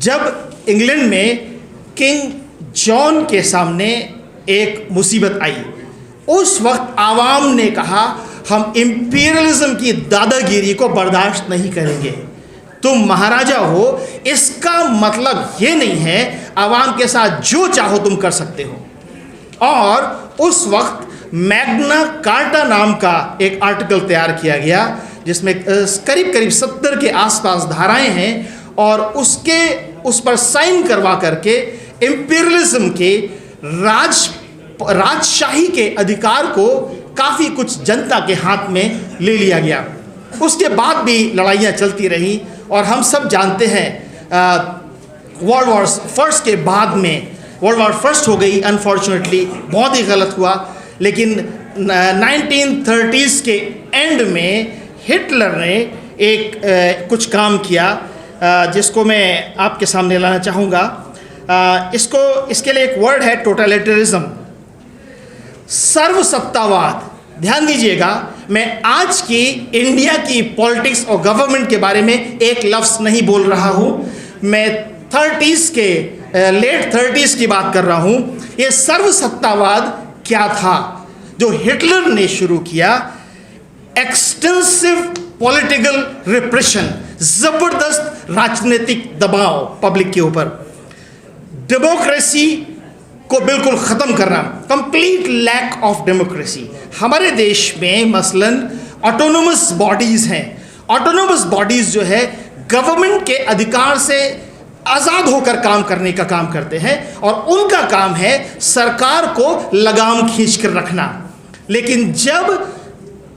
जब इंग्लैंड में king John के सामने एक मुसीबत आई, उस वक्त आवाम ने कहा हम इंपीरियलिज्म की दादागिरी को बर्दाश्त नहीं करेंगे। तुम महाराजा हो, इसका मतलब ये नहीं है आवाम के साथ जो चाहो तुम कर सकते हो। और उस वक्त मैग्ना कार्टा नाम का एक आर्टिकल तैयार किया गया जिसमें करीब करीब 70 के आसपास धाराएं हैं, और उस पर साइन करवा करके इंपीरियलिज्म के राजशाही के अधिकार को काफ़ी कुछ जनता के हाथ में ले लिया गया। उसके बाद भी लड़ाइयाँ चलती रहीं, और हम सब जानते हैं वर्ल्ड वॉर फर्स्ट के बाद में वर्ल्ड वॉर फर्स्ट हो गई, अनफॉर्चुनेटली बहुत ही गलत हुआ। लेकिन 1930s के एंड में हिटलर ने कुछ काम किया जिसको मैं आपके सामने लाना चाहूँगा। इसके लिए एक वर्ड है टोटलिटरिज्म, सर्वसत्तावाद। ध्यान दीजिएगा, मैं आज की इंडिया की पॉलिटिक्स और गवर्नमेंट के बारे में एक लफ्ज़ नहीं बोल रहा हूँ, मैं 30s के लेट 30s की बात कर रहा हूँ। ये सर्वसत्तावाद क्या था जो हिटलर ने शुरू किया? एक्सटेंसिव पॉलिटिकल रिप्रेशन, ज़बरदस्त राजनीतिक दबाव पब्लिक के ऊपर, डेमोक्रेसी को बिल्कुल ख़त्म करना, कंप्लीट लैक ऑफ डेमोक्रेसी। हमारे देश में मसलन ऑटोनोमस बॉडीज़ हैं। ऑटोनोमस बॉडीज़ जो है गवर्नमेंट के अधिकार से आज़ाद होकर काम करने का काम करते हैं, और उनका काम है सरकार को लगाम खींच कर रखना। लेकिन जब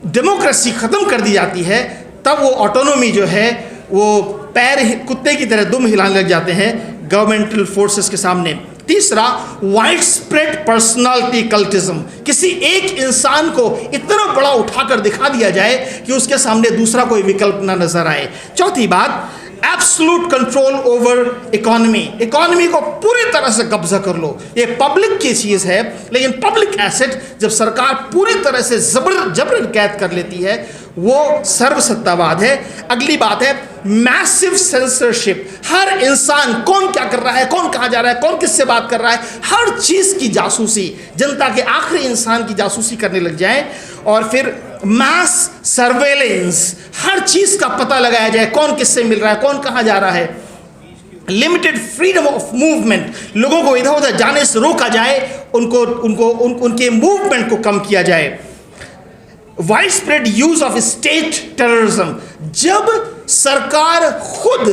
डेमोक्रेसी ख़त्म कर दी जाती है तब वो ऑटोनोमी जो है वो कुत्ते की तरह दुम हिलाने लग जाते हैं गवर्नमेंटल फोर्सेस के सामने। तीसरा, वाइड स्प्रेड पर्सनालिटी कल्टिज्म, किसी एक इंसान को इतना बड़ा उठाकर दिखा दिया जाए कि उसके सामने दूसरा कोई विकल्प ना नजर आए। चौथी बात, absolute control over economy, economy को पूरी तरह से कब्जा कर लो। ये पब्लिक की चीज़ है, लेकिन पब्लिक एसेट जब सरकार पूरी तरह से जबरन कैद कर लेती है वो सर्वसत्तावाद है। अगली बात है मैसिव सेंसरशिप, हर इंसान कौन क्या कर रहा है, कौन कहाँ जा रहा है, कौन किससे बात कर रहा है, हर चीज़ की जासूसी, जनता के आखिरी इंसान की जासूसी करने लग जाए। और फिर मास सर्वेलेंस, हर चीज़ का पता लगाया जाए, कौन किससे मिल रहा है, कौन कहाँ जा रहा है। लिमिटेड फ्रीडम ऑफ मूवमेंट, लोगों को इधर उधर जाने से रोका जाए, उनके मूवमेंट को कम किया जाए। Wide spread use of state terrorism, जब सरकार खुद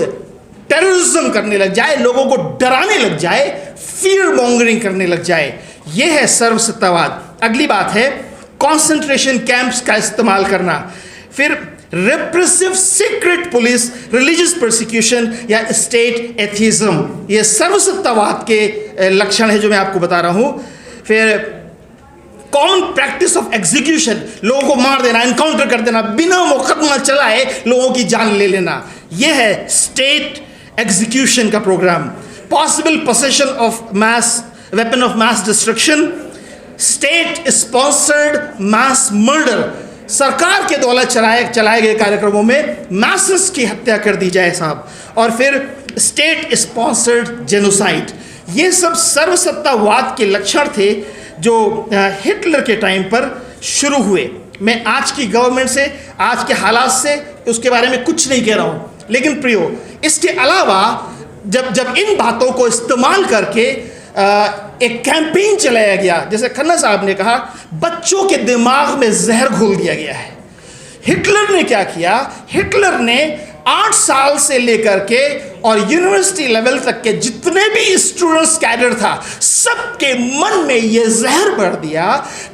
टेररिज्म करने लग जाए, लोगों को डराने लग जाए, फियर मॉन्गरिंग करने लग जाए, यह है सर्वसत्तावाद। अगली बात है कॉन्सेंट्रेशन कैंप्स का इस्तेमाल करना। फिर रेप्रेसिव सीक्रेट पुलिस, रिलीजियस परसिक्यूशन या स्टेट एथिज्म, ये सर्वसत्तावाद के लक्षण है जो मैं आपको बता रहा हूँ। फिर कॉमन प्रैक्टिस ऑफ एग्जीक्यूशन, लोगों को मार देना, एनकाउंटर कर देना, बिना मुकदमा चलाए लोगों की जान ले लेना, यह है स्टेट एग्जीक्यूशन का program. Possible possession of mass weapon of mass destruction, state sponsored mass murder, सरकार के द्वारा चलाए गए कार्यक्रमों में मासेस की हत्या कर दी जाए साहब। और फिर स्टेट स्पॉन्सर्ड जेनोसाइड, ये सब सर्वसत्तावाद के लक्षण थे जो हिटलर के टाइम पर शुरू हुए। मैं आज की गवर्नमेंट से, आज के हालात से उसके बारे में कुछ नहीं कह रहा हूँ, लेकिन प्रियो, इसके अलावा जब इन बातों को इस्तेमाल करके एक कैंपेन चलाया गया, जैसे खन्ना साहब ने कहा, बच्चों के दिमाग में जहर घोल दिया गया है। हिटलर ने क्या किया? हिटलर ने 8 साल से लेकर के और यूनिवर्सिटी लेवल तक के जितने भी स्टूडेंट्स कैडर था, सबके मन में यह जहर भर दिया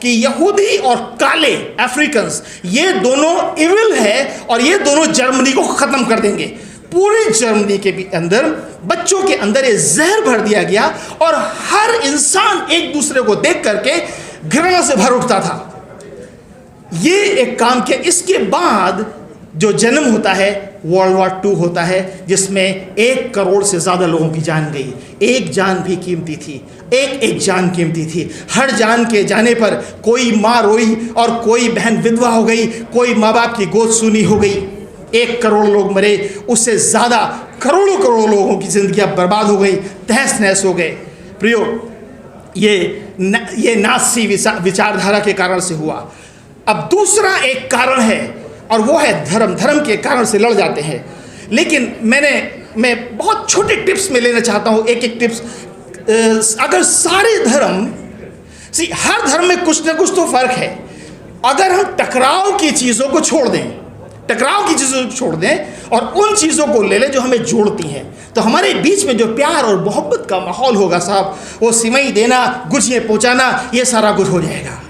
कि यहूदी और काले अफ्रीकन्स ये दोनों इविल है और ये दोनों जर्मनी को ख़त्म कर देंगे। पूरी जर्मनी के भी अंदर बच्चों के अंदर ये जहर भर दिया गया और हर इंसान एक दूसरे को देख करके घृणा से भर उठता था। ये एक काम किया। इसके बाद जो जन्म होता है वर्ल्ड वॉर 2 होता है, जिसमें 1 करोड़ से ज़्यादा लोगों की जान गई। एक जान भी कीमती थी, एक जान कीमती थी। हर जान के जाने पर कोई माँ रोई और कोई बहन विधवा हो गई, कोई माँ बाप की गोद सूनी हो गई। 1 करोड़ लोग मरे, उससे ज़्यादा करोड़ों करोड़ों लोगों की ज़िंदगियाँ बर्बाद हो गई, तहस नहस हो गए। प्रियो, ये नाज़ी विचारधारा के कारण से हुआ। अब दूसरा एक कारण है और वो है धर्म। धर्म के कारण से लड़ जाते हैं। लेकिन मैं बहुत छोटे टिप्स में लेना चाहता हूँ, एक एक टिप्स। अगर सारे धर्म, हर धर्म में कुछ ना कुछ तो फ़र्क है। अगर हम टकराव की चीज़ों को छोड़ दें और उन चीज़ों को ले लें जो हमें जोड़ती हैं, तो हमारे बीच में जो प्यार और मोहब्बत का माहौल होगा साहब, वो सिमई देना, गुझियाँ पहुँचाना, ये सारा कुछ हो जाएगा।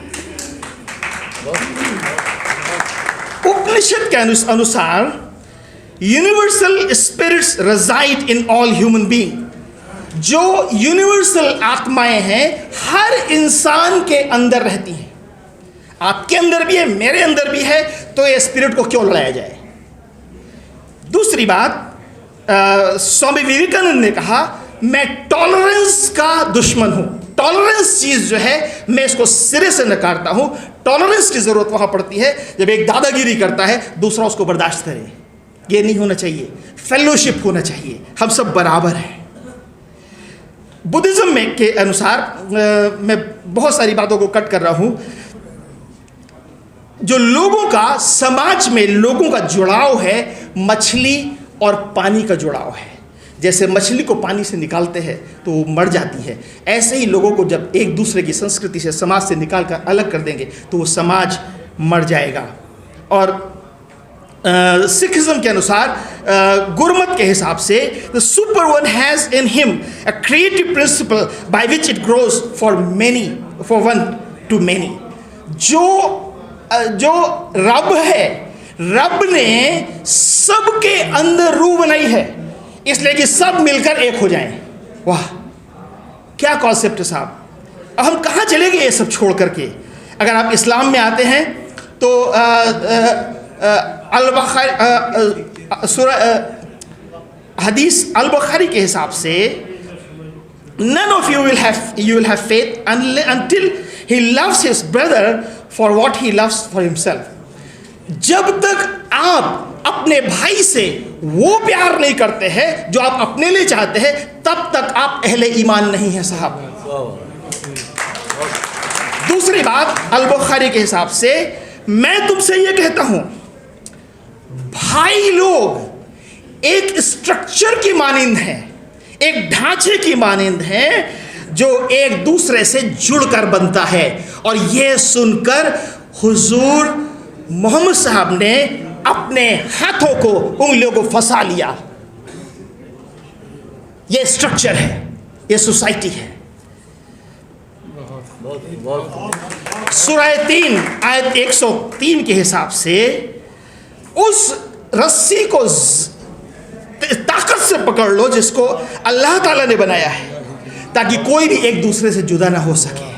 उपनिषद के अनुसार universal spirits reside in all human being. जो यूनिवर्सल आत्माएं हैं हर इंसान के अंदर रहती हैं। आपके अंदर भी है, मेरे अंदर भी है, तो ये स्पिरिट को क्यों लड़ाया जाए। दूसरी बात, स्वामी विवेकानंद ने कहा, मैं टॉलरेंस का दुश्मन हूं। टॉलरेंस चीज जो है मैं इसको सिरे से नकारता हूं। टॉलरेंस की जरूरत वहां पड़ती है जब एक दादागिरी करता है, दूसरा उसको बर्दाश्त करे। ये नहीं होना चाहिए। फेलोशिप होना चाहिए, हम सब बराबर हैं। बुद्धिज्म में के अनुसार, मैं बहुत सारी बातों को कट कर रहा हूं, जो लोगों का समाज में लोगों का जुड़ाव है मछली और पानी का जुड़ाव है। जैसे मछली को पानी से निकालते हैं तो वो मर जाती है, ऐसे ही लोगों को जब एक दूसरे की संस्कृति से, समाज से निकाल कर अलग कर देंगे तो वो समाज मर जाएगा। और सिखिज्म के अनुसार, गुरमत के हिसाब से, the super one has in him a creative principal by which it grows for one two many. जो रब है, रब ने सबके अंदर रूह बनाई है, इसलिए कि सब मिलकर एक हो जाएं। वाह, क्या कॉन्सेप्ट है साहब। अब हम कहाँ चले गए ये सब छोड़ करके। अगर आप इस्लाम में आते हैं तो हदीस अल बुखारी के हिसाब से, none of you will have faith until he loves his brother for what he loves for himself। जब तक आप अपने भाई से वो प्यार नहीं करते हैं जो आप अपने लिए चाहते हैं, तब तक आप अहले ईमान नहीं है साहब। दूसरी बात, अल बुखारी के हिसाब से, मैं तुमसे ये कहता हूं, भाई लोग एक स्ट्रक्चर की मानिंद हैं, एक ढांचे की मानिंद हैं जो एक दूसरे से जुड़कर बनता है। और ये सुनकर हुजूर मोहम्मद साहब ने अपने हाथों को, उंगलियों को फंसा लिया। ये स्ट्रक्चर है, ये सोसाइटी है। सूरह 3 आयत 103 के हिसाब से, उस रस्सी को ताकत से पकड़ लो जिसको अल्लाह ताला ने बनाया है, ताकि कोई भी एक दूसरे से जुदा ना हो सके।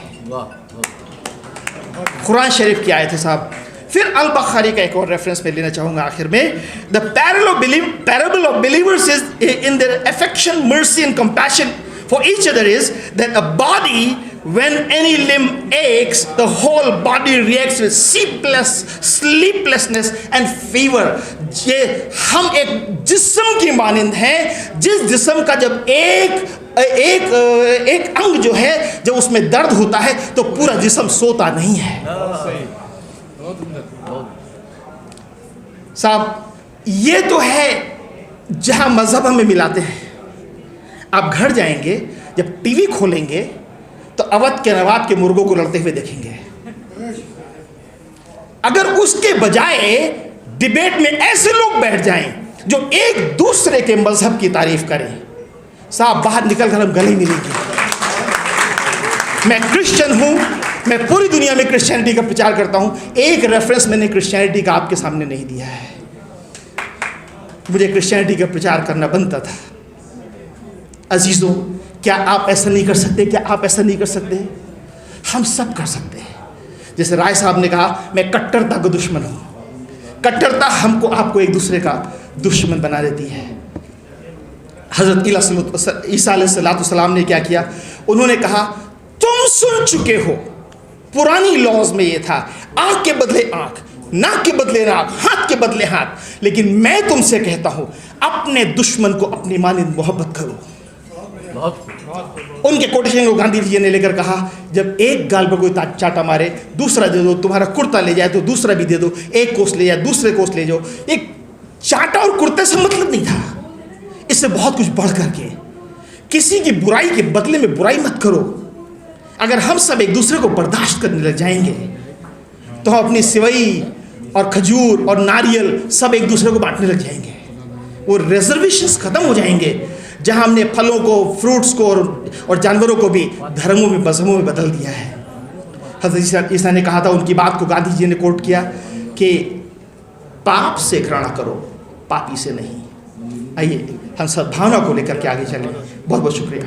कुरान शरीफ की आयत है साहब। फिर अल बुखारी का एक और रेफरेंस मैं लेना चाहूँगा आखिर में। The parable of believers is in their affection, mercy and compassion for each other is that a body when any limb aches, the whole body reacts with sleeplessness and fever। ये हम एक जिस्म की मानिंद हैं, जिस जिस्म का जब एक अंग जो है, जब उसमें दर्द होता है तो पूरा जिस्म सोता नहीं है साहब। ये तो है जहां मजहब हमें मिलाते हैं। आप घर जाएंगे, जब टीवी खोलेंगे तो अवध के नवाब के मुर्गों को लड़ते हुए देखेंगे। अगर उसके बजाय डिबेट में ऐसे लोग बैठ जाएं जो एक दूसरे के मजहब की तारीफ करें, साहब बाहर निकलकर हम गले मिलेंगे। मैं क्रिश्चियन हूं, मैं पूरी दुनिया में क्रिश्चियनिटी का प्रचार करता हूं। एक रेफरेंस मैंने क्रिश्चियनिटी का आपके सामने नहीं दिया है। मुझे क्रिश्चियनिटी का प्रचार करना बनता था। अजीजों, क्या आप ऐसा नहीं कर सकते? क्या आप ऐसा नहीं कर सकते? हम सब कर सकते हैं। जैसे राय साहब ने कहा, मैं कट्टरता का दुश्मन हूँ। कट्टरता हमको आपको एक दूसरे का दुश्मन बना देती है। हज़रत ईसा अलैहिस्सलाम ने क्या किया? उन्होंने कहा, तुम सुन चुके हो, पुरानी लॉज में ये था, आँख के बदले आँख, नाक के बदले नाक, हाथ के के बदले हाथ, लेकिन मैं तुमसे कहता हूं अपने दुश्मन को अपनी मानिंद मोहब्बत करो। उनके कोटेशन को गांधी जी ने लेकर कहा, जब एक गाल पर कोई चाटा मारे दूसरा दे दो, तुम्हारा कुर्ता ले जाए तो दूसरा भी दे दो, एक कोस ले जाए दूसरे कोस ले जाओ। एक चाटा और कुर्ते से मतलब नहीं था, इससे बहुत कुछ बढ़ करके किसी की बुराई के बदले में बुराई मत करो। अगर हम सब एक दूसरे को बर्दाश्त करने लग जाएंगे तो हम अपनी सेवई और खजूर और नारियल सब एक दूसरे को बांटने लग जाएंगे। वो रिजर्वेशंस खत्म हो जाएंगे जहां हमने फलों को, फ्रूट्स को और जानवरों को भी धर्मों में, मजहबों में बदल दिया है। हज़रत ईसा ने कहा था, उनकी बात को गांधी जी ने कोट किया कि पाप से घृणा करो, पापी से नहीं। आइए हम सद्भावना को लेकर के आगे चलें। बहुत बहुत शुक्रिया।